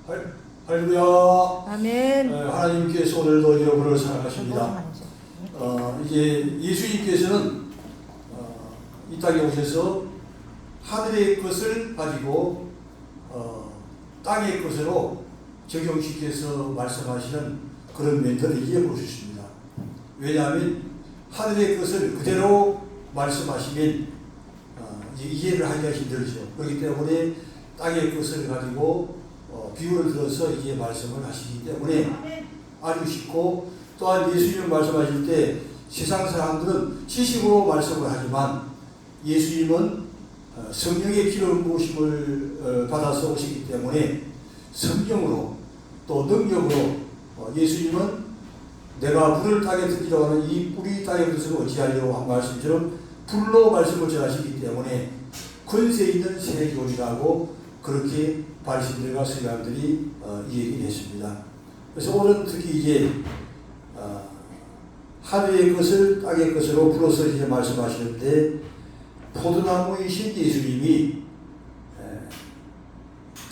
할렐루야. 아멘. 하나님께서 오늘도 여러분을 사랑하십니다. 이제 예수님께서는 이 땅에 오셔서 하늘의 것을 가지고 땅의 것으로 적용시켜서 말씀하시는 그런 멘트를 이해보셨습니다. 왜냐하면 하늘의 것을 그대로 말씀하시면 이해를 하기가 힘들죠. 그렇기 때문에 땅의 것을 가지고 비유를 들어서 이제 말씀을 하시기 때문에 아주 쉽고, 또한 예수님 말씀하실 때 세상 사람들은 지식으로 말씀을 하지만 예수님은 성령의 기름 부으심을 받아서 오시기 때문에 성령으로 또 능력으로 예수님은 내가 불을 땅에 던지라고 하는 이 뿌리 땅에 던져서 어찌하려고 한 말씀처럼 불로 말씀을 전하시기 때문에 권세 있는 세교리라고 그렇게 바리새인들과 서기관들이 얘기를 했습니다. 그래서 오늘 특히 이제 하늘의 것을 땅의 것으로 불어서 이제 말씀하시는데, 포도나무이신 예수님이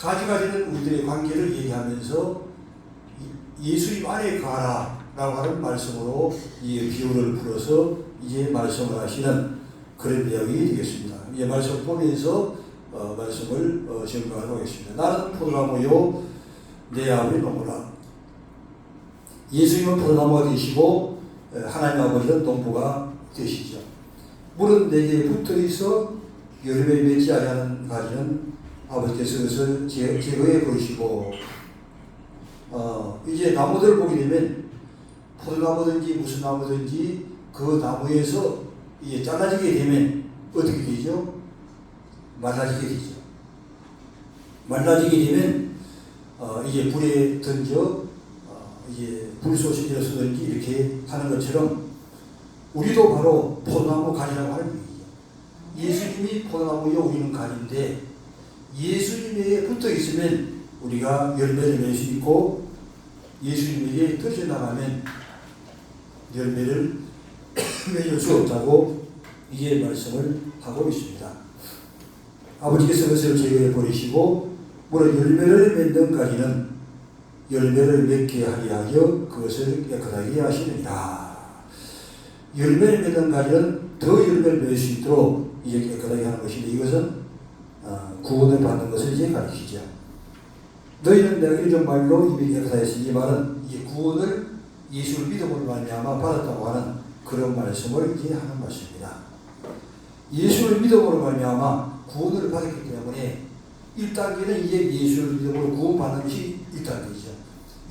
가지가지는 우리들의 관계를 얘기하면서 예수님 안에 가라 라고 하는 말씀으로 이 비유를 풀어서 이제 말씀을 하시는 그런 내용이 되겠습니다. 이 말씀을 보면서 말씀을 증거하도록 하겠습니다. 나는 포도나무요 내 아버지 농부라. 예수님은 포도나무가 되시고 하나님 아버지는 농부가 되시죠. 물은 내게 붙어 있어 열매를 맺지 아니하는 가지는 아버지께서 그것을 제거해 버리시고, 이제 나무들을 보게 되면 포도나무든지 무슨 나무든지 그 나무에서 이게 잘라지게 되면 어떻게 되죠? 말라지게 되죠. 말라지게 되면 이제 불에 던져 이제 불꽃이 일어서든지 이렇게 하는 것처럼 우리도 바로 포도나무 가지라고 하는 얘기죠. 예수님이 포도나무요, 우리는 가지인데 예수님에게 붙어 있으면 우리가 열매를 맺을 수 있고, 예수님에게 떨어져 나가면 열매를 맺을 수 없다고 이게 말씀을 하고 있습니다. 아버지께서 그것을 제거해 버리시고 물론 열매를 맺는까지는 열매를 맺게 하려 하여 그것을 깨끗하게 하시느니라. 열매를 맺는까지는 더 열매를 맺을 수 있도록 이제 깨끗하게 하는 것인데, 이것은 구원을 받는 것을 이제 가르치죠. 너희는 내가 이런 말로 이미 깨끗하였으니, 이 말은 이제 구원을 예수를 믿음으로 말미암아 받았다고 하는 그런 말씀을 이제 하는 말씀입니다. 예수를 믿음으로 말미암아 구원을 받았기 때문에 1단계는 이제 예수를 믿음으로 구원받는 것이 1단계죠.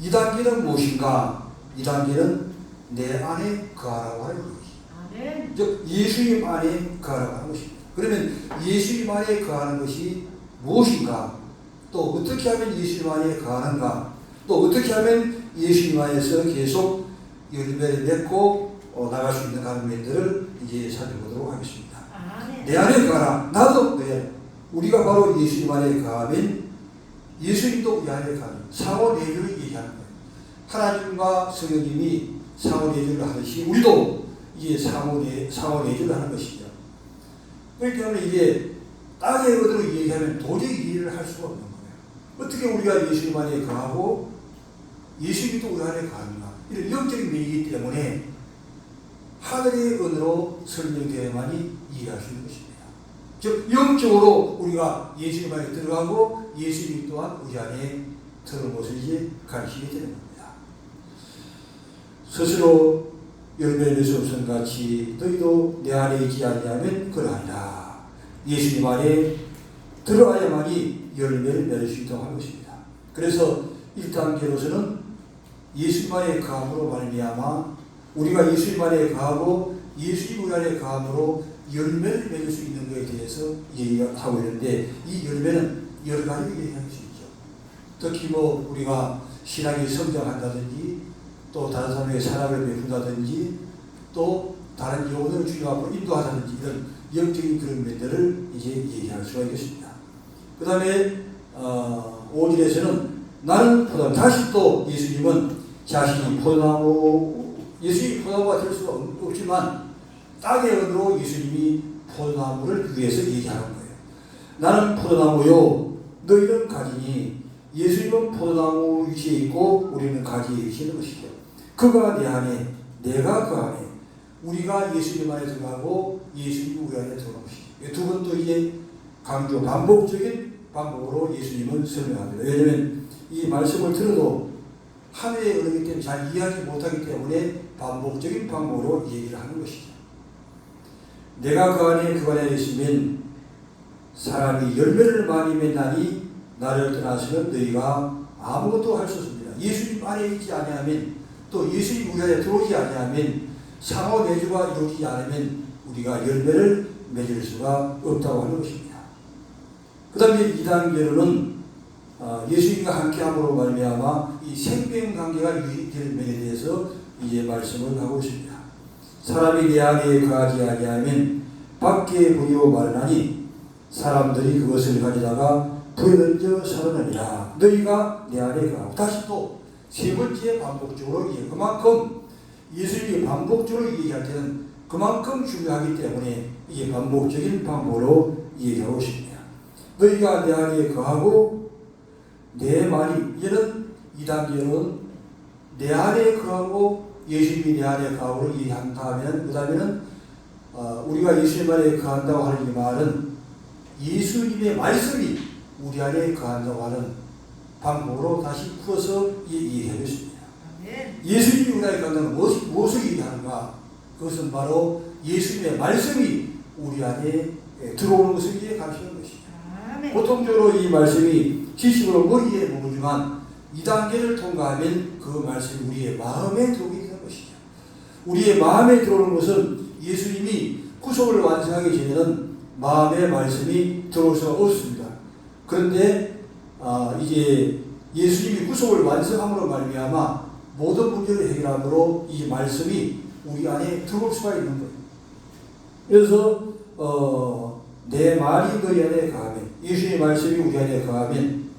2단계는 무엇인가? 2단계는 내 안에 거하라고 하는 것이죠. 즉 예수님 안에 거하라고 하는 것입니다. 그러면 예수님 안에 거하는 것이 무엇인가? 또 어떻게 하면 예수님 안에 거하는가? 또 어떻게 하면 예수님 안에서 계속 열매를 맺고 나갈 수 있는 그런 면들을 이제 살펴보도록 하겠습니다. 내 안에 거하라. 나도 내 안에. 우리가 바로 예수님 안에 거하면 예수님도 우리 안에 거하는 상호내주를 얘기하는 거예요. 하나님과 성령님이 상호내주를 하듯이 우리도 이제 상호내주를 하는 것이죠. 그렇기 때문에 이게 땅의 것으로 얘기하면 도저히 이해를 할 수가 없는 거예요. 어떻게 우리가 예수님 안에 거하고 예수님도 우리 안에 거하는가? 이런 영적인 면이기 때문에 하늘의 은으로 설명되어야만이 이해할 수 있는 것입니다. 즉 영적으로 우리가 예수님 안에 들어가고 예수님 또한 우리 안에 들어온 것을 이제 가르치게 되는 겁니다. 스스로 열매를 맺을 수 없는 같이 너희도 내 안에 있지 아니하면 그러하리라. 예수님 안에 들어가야만이 열매를 맺을 수 있다고 하는 것입니다. 그래서 1단계로서는 예수님 안에 거함으로 말미암아 우리가 예수님 안에 거하고 예수님 우리 안에 거함으로 열매를 맺을 수 있는 것에 대해서 얘기하고 있는데, 이 열매는 여러 가지 얘기할 수 있죠. 특히 우리가 신앙이 성장한다든지, 또 다른 사람에게 사랑을 베푼다든지, 또 다른 영혼을 주님 앞으로 인도하다든지, 이런 영적인 그런 면들을 이제 얘기할 수가 있겠습니다. 그 다음에 5절에서는 나는 포도나무, 다시 또 예수님은 자신이 포도나무, 예수님이 포도나무가 될 수가 없지만 땅의 은으로 예수님이 포도나무를 위해서 얘기하는 거예요. 나는 포도나무요 너희는 가지니 예수님은 포도나무 위치에 있고 우리는 가지에 계시는 것이죠. 그가 내 안에, 내가 그 안에, 우리가 예수님 안에 들어가고 예수님이 우리 안에 들어오는 것이죠. 두 번 또 이제 강조, 반복적인 방법으로 예수님은 설명합니다. 왜냐하면 이 말씀을 들어도 한 해에 어르기 때문에 잘 이해하지 못하기 때문에 반복적인 방법으로 얘기를 하는 것이죠. 내가 그 안에 그 안에 있으면 사람이 열매를 많이 맺나니 나를 떠나서는 너희가 아무것도 할 수 없습니다. 예수님 안에 있지 아니하면 또 예수님 우리 안에 들어오지 아니하면 상호 내주가 이루어지지 않으면 우리가 열매를 맺을 수가 없다고 하는 것입니다. 그 다음에 2단계로는 예수님과 함께함으로 말미암아 이 생명관계가 유익될 면에 대해서 이제 말씀을 하고 있습니다. 사람이 내 안에 거하지 아니하면 밖에 버리고 마르나니 사람들이 그것을 가져다가 불에 던져 살아내리라. 너희가 내 안에 거하고. 다시 또 세 번째 반복적으로 그만큼 예수님이 반복적으로 얘기할 때는 그만큼 중요하기 때문에 이게 반복적인 방법으로 얘기하고 있습니다. 너희가 내 안에 거하고 내 말이, 이제는 2단계는 내 안에 거하고 예수님이 내 안에 거하고를 얘기한다 하면, 그 다음에는 우리가 예수님 안에 거한다고 하는 이 말은 예수님의 말씀이 우리 안에 거한다고 하는 방법으로 다시 풀어서 얘기하겠습니다. 예수님이 우리 안에 거한다는 무엇을 얘기하는가? 그것은 바로 예수님의 말씀이 우리 안에 들어오는 것을 이제 가르치는 것이죠. 보통적으로 이 말씀이 지식으로 머리에 모르지만 2단계를 통과하면 그 말씀이 우리의 마음에 들어오게 되는 것이죠. 우리의 마음에 들어오는 것은 예수님이 구속을 완성하기 전에는 마음의 말씀이 들어올 수가 없습니다. 그런데 이제 예수님이 구속을 완성함으로 말미암아 모든 문제를 해결함으로 이 말씀이 우리 안에 들어올 수가 있는 거예요. 그래서 내 말이 너희 안에 거하면, 예수님의 말씀이 우리 안에 거하면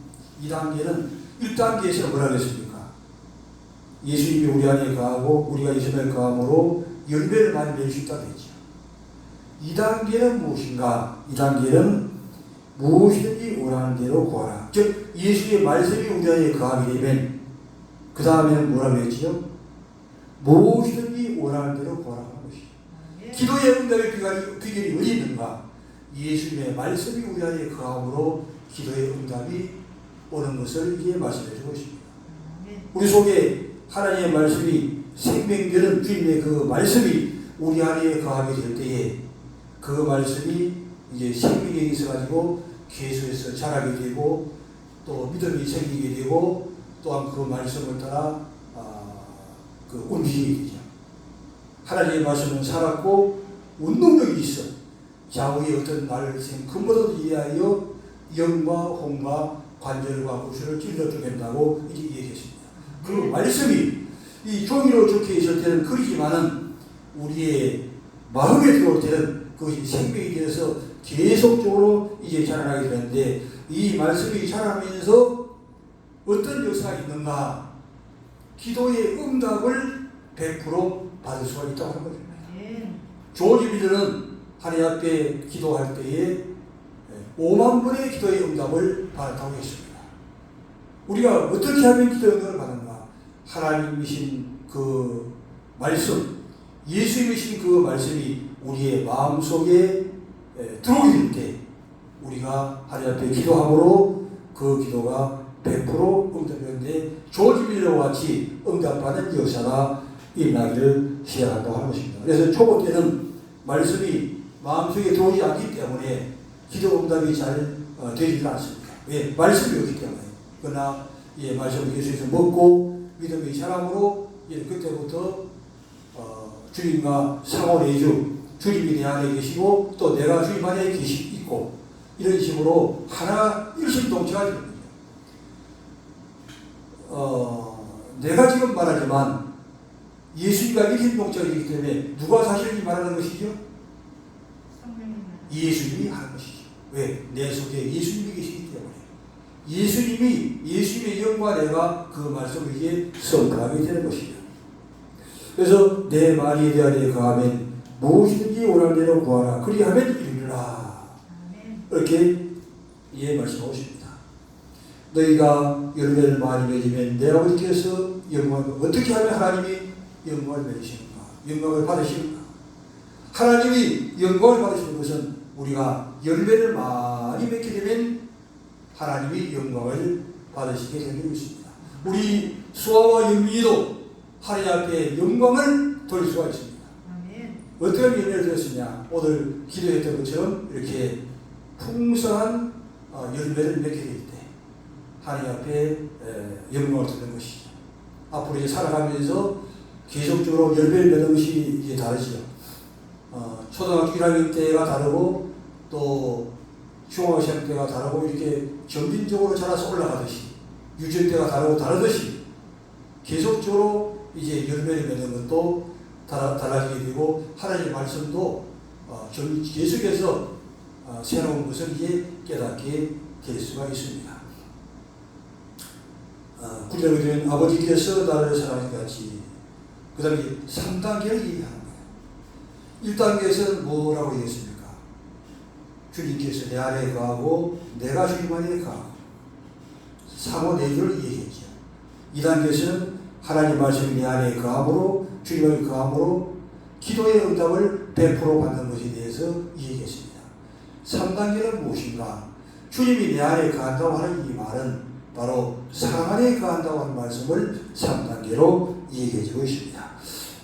2단계는 1단계에서 뭐라 그랬습니까? 예수님이 우리 안에 거하고 우리가 예수님에 거함으로 열매를 많이 맺을 수 있다고 했죠. 2단계는 무엇인가? 2단계는 무엇이든지 원하는 대로 구하라. 즉 예수의 말씀이 우리 안에 거하게 되면 그 다음에는 뭐라고 했죠? 무엇이든지 원하는 대로 구하라 하는 것이죠. 기도의 응답의 비결이 어디 있는가? 예수님의 말씀이 우리 안에 거함으로 기도의 응답이 오는 것을 이제 말씀해 주고 있습니다. 우리 속에 하나님의 말씀이 생명되는 주님의 그 말씀이 우리 안에 거하게 될 때에 그 말씀이 이제 생명에 있어가지고 계속해서 자라게 되고 또 믿음이 생기게 되고 또한 그 말씀을 따라 그 움직이게 되죠. 하나님의 말씀은 살았고 운동력이 있어. 좌우의 어떤 말을 근본으로 이해하여 영과 홍과 관절과 구슬을 찔러주겠다고 이제 얘기했습니다. 그 말씀이 이 종이로 적혀 있을 때는 그리지만은 우리의 마음에 들어올 때는 그것이 생명이 되어서 계속적으로 이제 자라나게 되는데 이 말씀이 자라면서 어떤 역사가 있는가? 기도의 응답을 100% 받을 수가 있다고 하는 거죠. 조지 빌러는 하나님 앞에 기도할 때에 5만 번의 기도의 응답을 받았다고 했습니다. 우리가 어떻게 하면 기도의 응답을 받는가? 하나님이신 그 말씀, 예수님이신 그 말씀이 우리의 마음속에 들어오게 될 때 우리가 하나님 앞에 기도함으로 그 기도가 100% 응답되는데 조지 빌러와 같이 응답받는 역사가 일어나기를 시작한다고 하는 것입니다. 그래서 초보 때는 말씀이 마음속에 들어오지 않기 때문에 기도 응답이 잘 되지 않습니다. 왜? 말씀이 없기 때문에. 그러나 말씀을 예수에서 먹고 믿음의 사람으로 그때부터 주님과 상호내주, 주님이 내 안에 계시고 또 내가 주님 안에 있고 이런 식으로 하나 일심동체가 되는 거죠. 내가 지금 말하지만 예수님과 일심동체가 되기 때문에 누가 사실인지 말하는 것이죠? 예수님이 하는 것이죠. 왜? 내 속에 예수님이 계시기 때문에. 예수님의 영과 내가 그 말씀을 이제 선포하게 되는 것이죠. 그래서 내 말이 내 안에 거하면 무엇이든지 원하는 대로 구하라. 그리하면 이루리라. 이렇게 말씀하고 있습니다. 너희가 열매를 많이 맺으면 내 아버지께서 영광을, 어떻게 하면 하나님이 영광을 맺으시는가? 영광을 받으시는가? 하나님이 영광을 받으시는 것은 우리가 열매를 많이 맺게 되면 하나님이 영광을 받으시게 되는 것입니다. 우리 수아와 영민이도 하나님 앞에 영광을 돌릴 수가 있습니다. 어떤 열매를 드렸느냐? 오늘 기도했던 것처럼 이렇게 풍성한 열매를 맺게 될 때 하나님 앞에 영광을 드리는 것이죠. 앞으로 이제 살아가면서 계속적으로 열매를 맺는 것이 이제 다르죠. 초등학교 1학년 때가 다르고 또 중학생 때가 다르고 이렇게 점진적으로 자라서 올라가듯이 유치원 때가 다르고 다르듯이 계속적으로 이제 열매를 맺는 것도 달라지게 되고 하나님의 말씀도 계속해서 새로운 것을 이제 깨닫게 될 수가 있습니다. 구절에 보면 아버지께서 나를 사랑하신 같이 그 다음에 3단계를 얘기하는 거예요. 1단계에서는 뭐라고 얘기했습니까? 주님께서 내 안에 거하고 내가 주님 안에 거하고 상호 내조를 얘기했죠. 2단계에서는 하나님 말씀이 내 안에 거함으로 주님 안에 거함으로 기도의 응답을 100% 받는 것에 대해서 얘기했습니다. 3단계는 무엇인가? 주님이 내 안에 거한다고 하는 이 말은 바로 사랑 안에 거한다고 하는 말씀을 3단계로 얘기해주고 있습니다.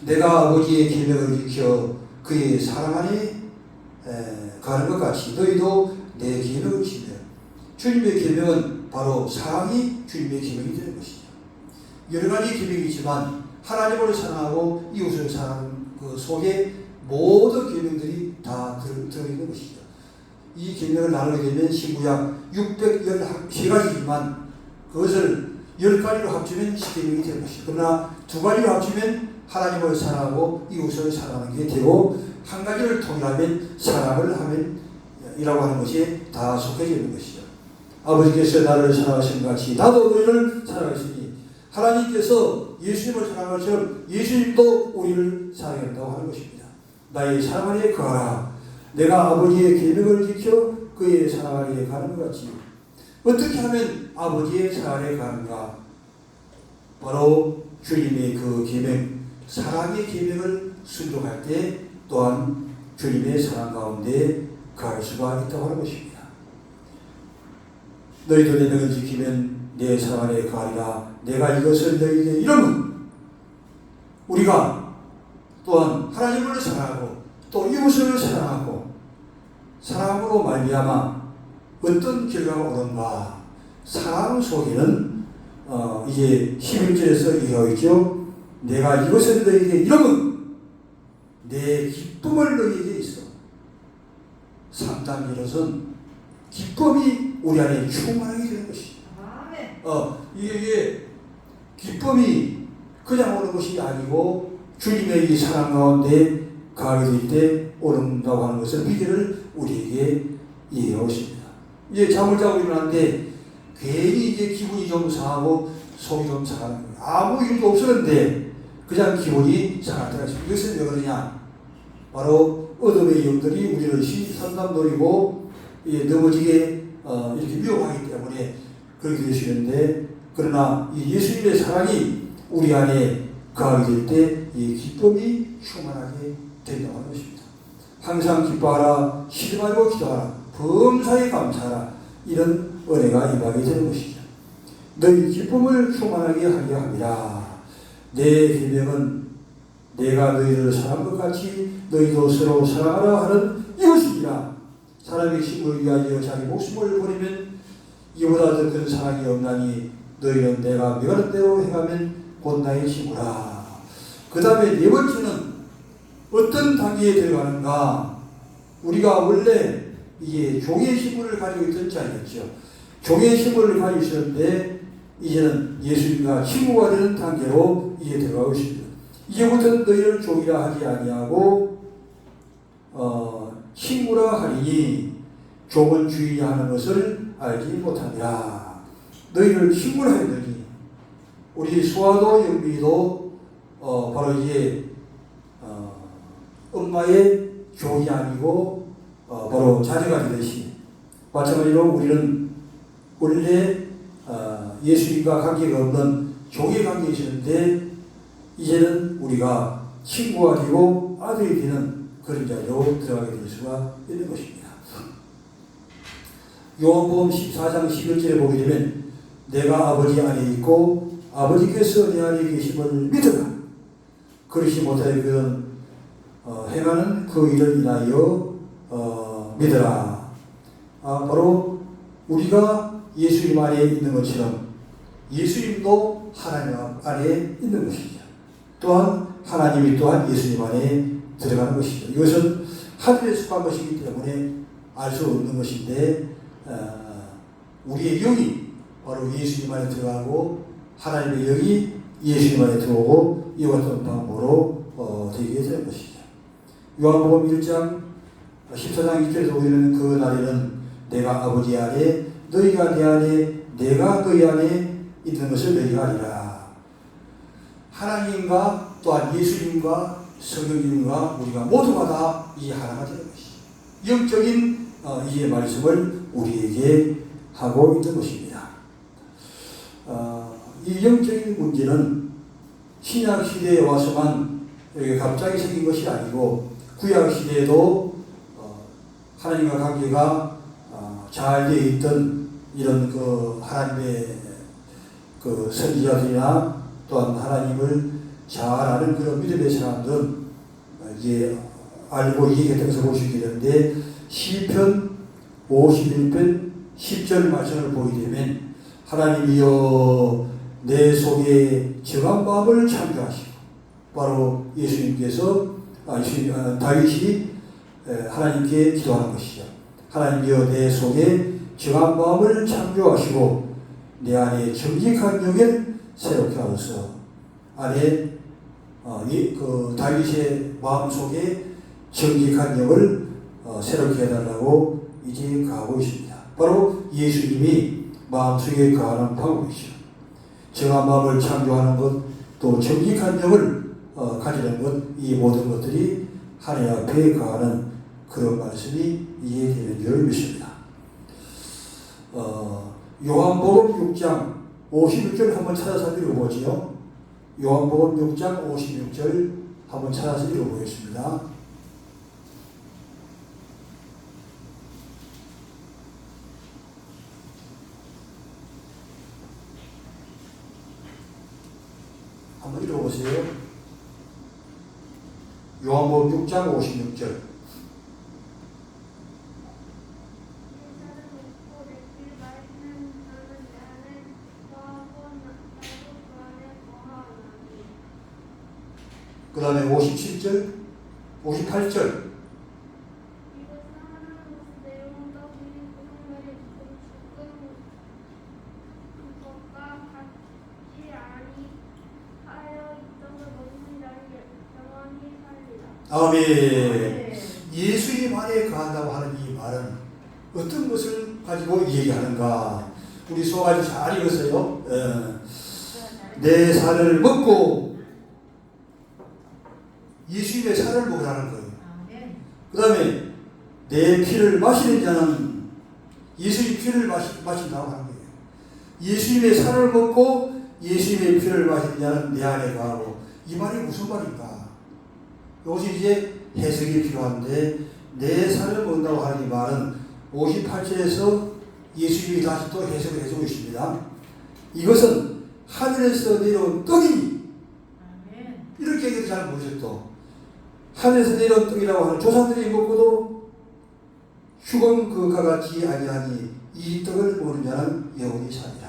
내가 아버지의 계명을 지켜 그의 사랑 안에 거하는 것 같이 너희도 내 계명을 지켜. 주님의 계명은 바로 사랑이 주님의 계명이 되는 것이죠. 여러 가지 계명이 있지만 하나님을 사랑하고 이웃을 사랑하는 그 속에 모든 계명들이 다 들어있는 것이죠. 이 계명을 나누게 되면 신구약 613가지지만 그것을 10가지로 합치면 10계명이 되는 것이죠. 그러나 2가지로 합치면 하나님을 사랑하고 이웃을 사랑하는 게 되고 한 가지를 통일하면 사랑을 하면 이라고 하는 것이 다 속해져 있는 것이죠. 아버지께서 나를 사랑하신 같이 나도 너희를 사랑하시니 하나님께서 예수님을 사랑한 것처럼 예수님도 우리를 사랑한다고 하는 것입니다. 나의 사랑 안에 거하라. 내가 아버지의 계명을 지켜 그의 사랑 안에 가는 것 같이 어떻게 하면 아버지의 사랑 안에 가는가? 바로 주님의 그 계명, 사랑의 계명을 순종할 때 또한 주님의 사랑 가운데 갈 수가 있다고 하는 것입니다. 너희도 내 명을 지키면 내 사랑 안에 가리라. 내가 이것을 너희에게 이름은 우리가 또한 하나님을 사랑하고 또 이웃을 사랑하고 사랑으로 말미암아 어떤 결과가 오는가? 사랑 속에는 이제 11절에서 얘기하고 있죠. 내가 이것을 너희에게 이름은 내 기쁨을 너희에게 있어. 3단계로서는 기쁨이 우리 안에 충만하게 되는 것이죠. 이게 기쁨이 그냥 오는 것이 아니고 주님의 이 사랑 가운데 가게 될 때 오른다고 하는 것을 미래를 우리에게 이해하고 있습니다. 이제 잠을 자고 일어났는데 괜히 이제 기분이 좀 상하고 속이 좀 상하는 거예요. 아무 일도 없었는데 그냥 기분이 상할 때가 있습니다. 이것은 왜 그러냐? 바로 어둠의 영들이 우리를 산담 노리고 넘어지게 이렇게 미워하기 때문에 그렇게 되시는데 그러나 이 예수님의 사랑이 우리 안에 거하게 될 때 이 기쁨이 충만하게 된다고 하는 것입니다. 항상 기뻐하라, 쉬지 말고 기도하라, 범사에 감사하라. 이런 은혜가 임하게 되는 것이죠. 너희 기쁨을 충만하게 하게 합니다. 내 계명은 내가 너희를 사랑한 것 같이 너희도 서로 사랑하라 하는 이것이니라. 사람이 친구를 위하여 자기 목숨을 버리면 이보다 더 큰 사랑이 없나니 너희는 내가 명하는 대로 행하면 곧 나의 친구라. 그 다음에 네 번째는 어떤 단계에 들어가는가? 우리가 원래 이게 종의 신분을 가지고 있던 자였죠. 종의 신분을 가지고 있었는데 이제는 예수님과 친구가 되는 단계로 이제 들어가고 있습니다. 이제부터는 너희를 종이라 하지 아니하고 친구라 하리니 종은 주인이 하는 것을 알지 못하니라. 너희를 친구라 했더니 우리 수아도 영비도 바로 이제 엄마의 종이 아니고 바로 자녀가 되듯이 마찬가지로 우리는 원래 예수님과 관계가 없는 종의 관계에 있었는데 이제는 우리가 친구가 되고 아들이 되는 그런 자리로 들어가게 될 수가 있는 것입니다. 요한복음 14장 11절에 보게 되면 내가 아버지 안에 있고 아버지께서 내 안에 계심을 믿어라. 그렇지 못하여 그는 행하는 그 일을 인하여 믿어라. 바로 우리가 예수님 안에 있는 것처럼 예수님도 하나님 안에 있는 것이죠. 또한 하나님이 또한 예수님 안에 들어가는 것이죠. 이것은 하늘에 속한 것이기 때문에 알 수 없는 것인데 우리의 영이 바로 예수님 안에 들어가고 하나님의 영이 예수님 안에 들어오고 이와 같은 방법으로 되게 되는 것이죠. 요한복음 1장 14장 2절에서 우리는 그 날에는 내가 아버지 안에 너희가 내 안에 내가 너희 안에 있는 것을 너희가 알리라. 하나님과 또한 예수님과 성령님과 우리가 모두가 다 이 하나가 되는 것이죠. 영적인 이 말씀을 우리에게 하고 있는 것입니다. 이 영적인 문제는 신약 시대에 와서만 갑자기 생긴 것이 아니고 구약 시대에도 하나님과 관계가 잘 되어 있던 이런 그 하나님의 그 선지자들이나 또한 하나님을 잘 아는 그런 믿음의 사람들은 이제 알고 얘기했던 것을 볼 수 있게 되는데 시편 51편 10절 말씀을 보게 되면 하나님이여 내 속에 정한 마음을 창조하시고 바로 예수님께서 다윗이 하나님께 기도하는 것이죠. 하나님이여 내 속에 정한 마음을 창조하시고 내 안에 정직한 영을 새롭게 하소서. 안에 그 다윗의 마음 속에 정직한 영을 새롭게 해달라고 이제 가고 있습니다. 바로 예수님이 마음속에 거하는 방법이죠. 정한 마음을 창조하는 것, 또 정직한 영을 가지는 것, 이 모든 것들이 하나님 앞에 거하는 그런 말씀이 이해되는 줄 믿습니다. 요한복음 6장 56절 한번 찾아서 읽어보지요. 요한복음 6장 56절 한번 찾아서 읽어보겠습니다. 한번 읽어보세요. 요한복음 6장 56절. 그 다음에 57절, 58절. 아멘. 예수님 안에 거한다고 하는 이 말은 어떤 것을 가지고 얘기하는가? 우리 수업아주 잘 읽었어요. 내 살을 먹고 예수님의 살을 먹으라는 거예요. 그 다음에 내 피를 마시는 자는 예수님 피를 마신다고 하는 거예요. 예수님의 살을 먹고 예수님의 피를 마시는 자는 내 안에 거하고. 이 말이 무슨 말인가? 이것이 이제 해석이 필요한데 내 살을 먹는다고 하는 이 말은 58절에서 예수님이 다시 또 해석을 해주고 있습니다. 이것은 하늘에서 내려온 떡이 이렇게 얘기도 잘 모르셨죠. 하늘에서 내려온 떡이라고 하는 조상들이 먹고도 죽은 그가 같지 아니하니 이 떡을 먹는 자는 영원히 살리라.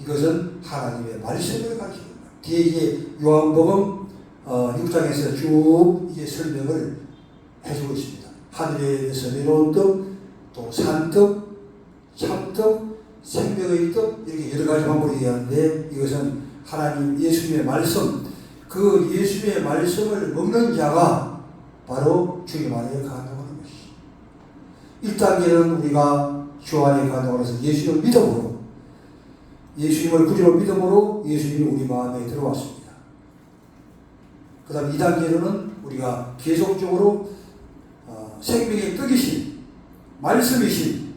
이것은 하나님의 말씀을 가르치는 거예요. 뒤에 이제 요한복음 6장에서 쭉 이제 설명을 해주고 있습니다. 하늘에서 내려온 떡, 또 산떡, 참떡, 생명의 떡, 이렇게 여러 가지 방법을 얘기하는데 이것은 하나님 예수님의 말씀, 그 예수님의 말씀을 먹는 자가 바로 주님 안에 거한다고 하는 것이죠. 1단계는 우리가 주 안에 거한다고 해서 예수님을 믿음으로, 예수님을 구주로 믿음으로 예수님이 우리 마음에 들어왔습니다. 그 다음 2단계로는 우리가 계속적으로 생명의 떡이신 말씀이신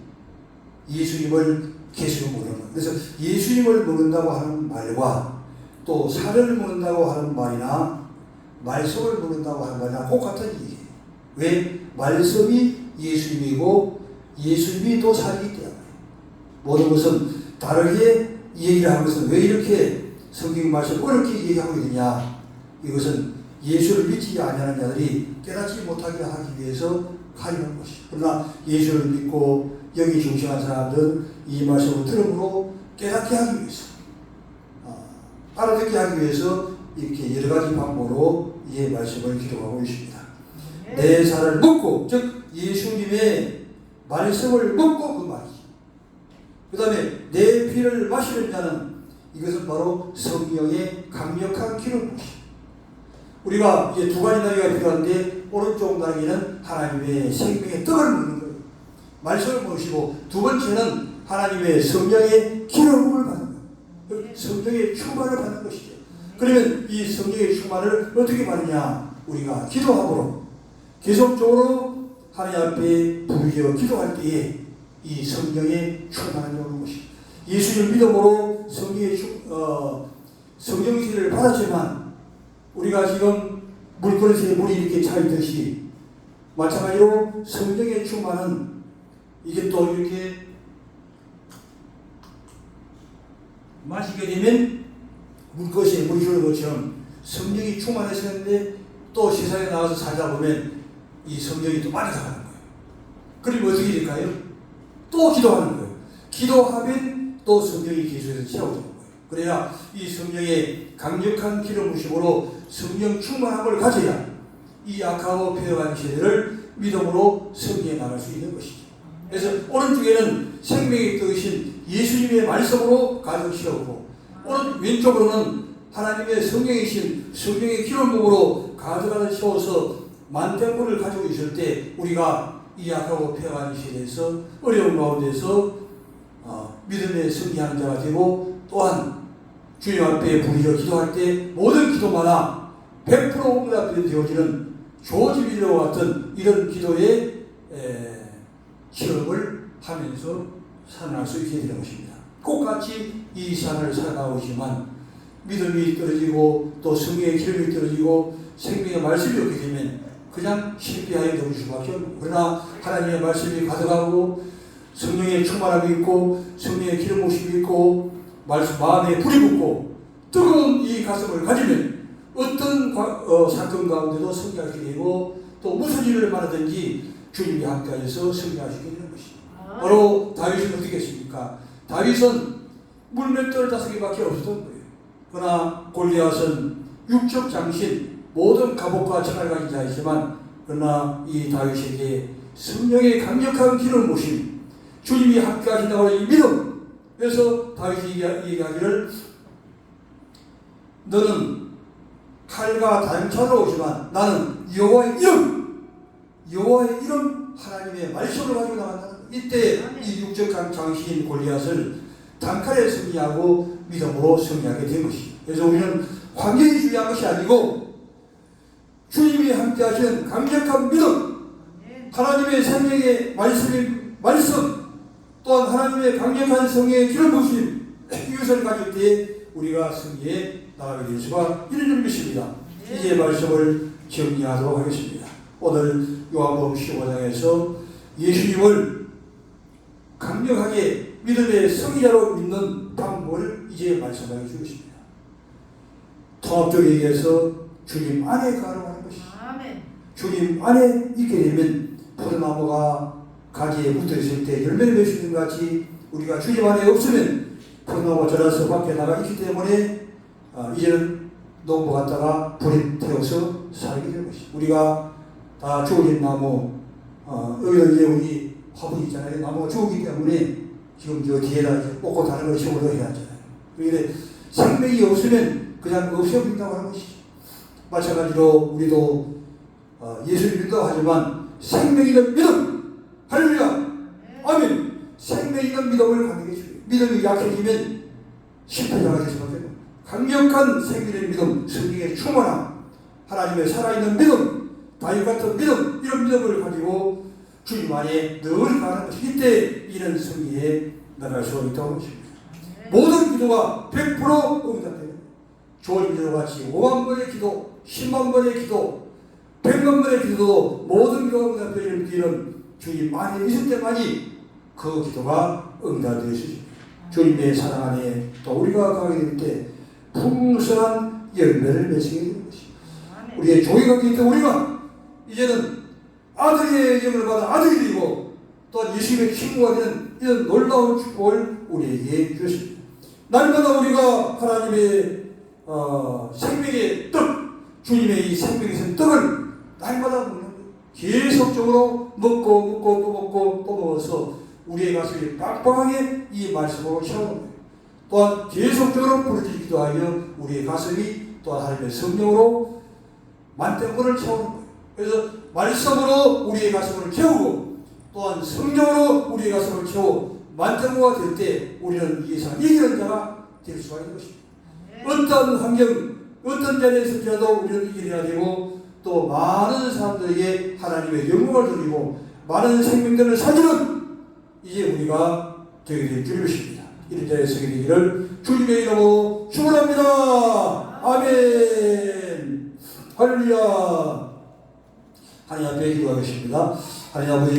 예수님을 계속 모르는 그래서 예수님을 먹는다고 하는 말과 또 살을 먹는다고 하는 말이나 말씀을 먹는다고 하는 말이나 똑같은 얘기예요. 왜? 말씀이 예수님이고 예수님이 또 살이기 때문에. 모든 것은 다르게 얘기를 하는 것은 왜 이렇게 성경 말씀을 어렵게 얘기하고 있느냐. 이것은 예수를 믿지 아니하는 자들이 깨닫지 못하게 하기 위해서 하려는 것이죠. 그러나 예수를 믿고 영이 중심한 사람들은 이 말씀을 들음으로 깨닫게 하기 위해서, 알아듣게 하기 위해서 이렇게 여러 가지 방법으로 이 말씀을 기록하고 있습니다. 내 살을 먹고, 즉 예수님의 말씀을 먹고 그 말이죠. 그 다음에 내 피를 마시는 자는 이것은 바로 성령의 강력한 기름 부으심. 우리가 이제 두 가지 다리가 필요한데 오른쪽 다리는 하나님의 생명의 떡을 먹는 거예요. 말씀을 먹으시고 두 번째는 하나님의 성령의 기름을 받는 거예요. 성령의 충만을 받는 것이죠. 그러면 이 성령의 충만을 어떻게 받느냐? 우리가 기도함으로 계속적으로 하나님 앞에 부르짖어 기도할 때에 이 성령의 충만이 오는 것이죠. 예수를 믿음으로 성령세를 받았지만 우리가 지금 물그릇에 물이 이렇게 차있듯이 마찬가지로 성령의 충만은 이게 또 이렇게 마시게 되면 물그릇에 물이 흐르는 것처럼 성령이 충만해지는데 또 세상에 나와서 살다 보면 이 성령이 또 많이 나가는 거예요. 그리고 어떻게 될까요? 또 기도하는 거예요. 기도하면 또 성령이 계속해서 채워지는 거예요. 그래야 이 성령의 강력한 기름 부으심으로 성령 충만함을 가져야 이 악하고 폐허한 세대를 믿음으로 승리해 나갈 수 있는 것이죠. 그래서 오른쪽에는 생명의 뜻이신 예수님의 말씀으로 가득 채우고 왼쪽으로는 하나님의 성령이신 성령의 기름 부음으로 가득 채워서 만병권을 가지고 있을 때 우리가 이 악하고 폐허한 세대에서 어려운 가운데서 믿음의 승리하는 자가 되고 또한 주님 앞에 부르짖어 기도할 때 모든 기도마다 100% 응답이 되어지는 조지비디오와 같은 이런 기도의 체험을 하면서 살아날 수 있게 되는 것입니다. 똑같이 이 삶을 살아가고 있지만 믿음이 떨어지고 또 성령의 기름이 떨어지고 생명의 말씀이 없게 되면 그냥 실패하게 되는 수밖에 없고, 그러나 하나님의 말씀이 가득하고 성령의 충만함이 있고 성령의 기름 부으심이 있고 마음에 불이 붙고 뜨거운 이 가슴을 가지면 어떤 사건 가운데도 승리할 수 되고 또 무슨 일을 말하든지 주님이 함께하셔서 승리할 수 있게 되는 것입니다. 바로 다윗은 어떻게 했습니까? 다윗은 물맷돌 5개밖에 없었던 거예요. 그러나 골리앗은 육적 장신 모든 갑옷과 창을 가진 자이지만 그러나 이 다윗에게 성령의 강력한 기름 부으심 주님이 함께하신다고 하는 이 믿음. 그래서 다윗이 얘기하기를 너는 칼과 단차로 오지만 나는 여호와의 이름 하나님의 말씀을 가지고 나간다. 이때 이 육적 장신인 골리앗을 단칼에 승리하고 믿음으로 승리하게 된 것이죠. 그래서 우리는 환경이 중요한 것이 아니고 주님이 함께 하시는 강력한 믿음, 하나님의 생명의 말씀 또한 하나님의 강력한 성령의 기름 부으심 이것을 가질 때 우리가 승리에 나가게 될 수가 있는 줄 믿습니다. 이제 말씀을 정리하도록 하겠습니다. 오늘 요한복음 15장에서 예수님을 강력하게 믿음의 승리자로 믿는 방법을 이제 말씀하여 주겠습니다. 통합적으로 얘기해서 주님 안에 가름하는 것이죠. 주님 안에 있게 되면 포도나무가 가지에 붙어있을 때 열매를 맺을 수 있는 것 같이 우리가 주님 안에 없으면 포도나무가 자라서 밖에 나가 있기 때문에 이제는 농부 갔다가 불에 태워서 살게 되는 것이죠. 우리가 다 죽어진 나무 여기다 이제 우리 화분 있잖아요. 나무가 죽었기 때문에 지금 저 뒤에다 이제 꽂고 다른 걸 심어서 해야 하잖아요. 그런데 생명이 없으면 그냥 없애버린다고 하는 것이죠. 마찬가지로 우리도 예수를 믿다고 하지만 생명 있는 믿음, 할렐루야, 아멘. 생명 있는 믿음을 갖는 게 중요해요. 믿음이 약해지면 실패자가 될 수밖에 없어요. 강력한 생명의 믿음, 성령의 충만함, 하나님의 살아있는 믿음, 다윗 같은 믿음, 이런 믿음을 가지고 주님 안에 늘 가는 것이 이때 이런 승리에 나갈 수 있다고 하십니다. 기도가 100% 응답돼요. 조엘 기도와 같이 5만 번의 기도, 10만 번의 기도, 100만 번의 기도도 모든 기도가 응답되는 길은 주님 안에 있을 때만이 그 기도가 응답될 수 있습니다. 주님의 사랑 안에 또 우리가 가게 될 때 풍성한 열매를 맺게 되는 것입니다. 우리의 종이 가게 될 때 우리가 이제는 아들의 영을 받아 아들이 되고 또한 예수님의 친구가 되는 이런 놀라운 축복을 우리에게 주셨습니다. 날마다 우리가 하나님의 생명의 떡, 주님의 이 생명의 떡을 날마다 먹는 거예요. 계속적으로 먹고 또 먹고 또 먹어서 우리의 가슴이 빵빵하게 이 말씀으로 채우는 거예요. 또한 계속적으로 부르짖기도 하여 우리의 가슴이 또한 하나님의 성령으로 만병권을 채우는 거예요. 그래서 말씀으로 우리의 가슴을 채우고 또한 성령으로 우리의 가슴을 채우고 만병권가 될 때 우리는 이 세상 이기는 자가 될 수가 있는 것입니다. 어떤 환경, 어떤 자리에 있을지라도 우리는 이겨내야 되고 또 많은 사람들에게 하나님의 영광을 돌리고 많은 생명들을 살리는 이제 우리가 되게 될 줄 믿습니다. 이런 자리에 서게 되기를 주님의 이름으로 축원합니다. 아멘. 할렐루야. 하나님 앞에 기도하겠습니다. 하나님 아버지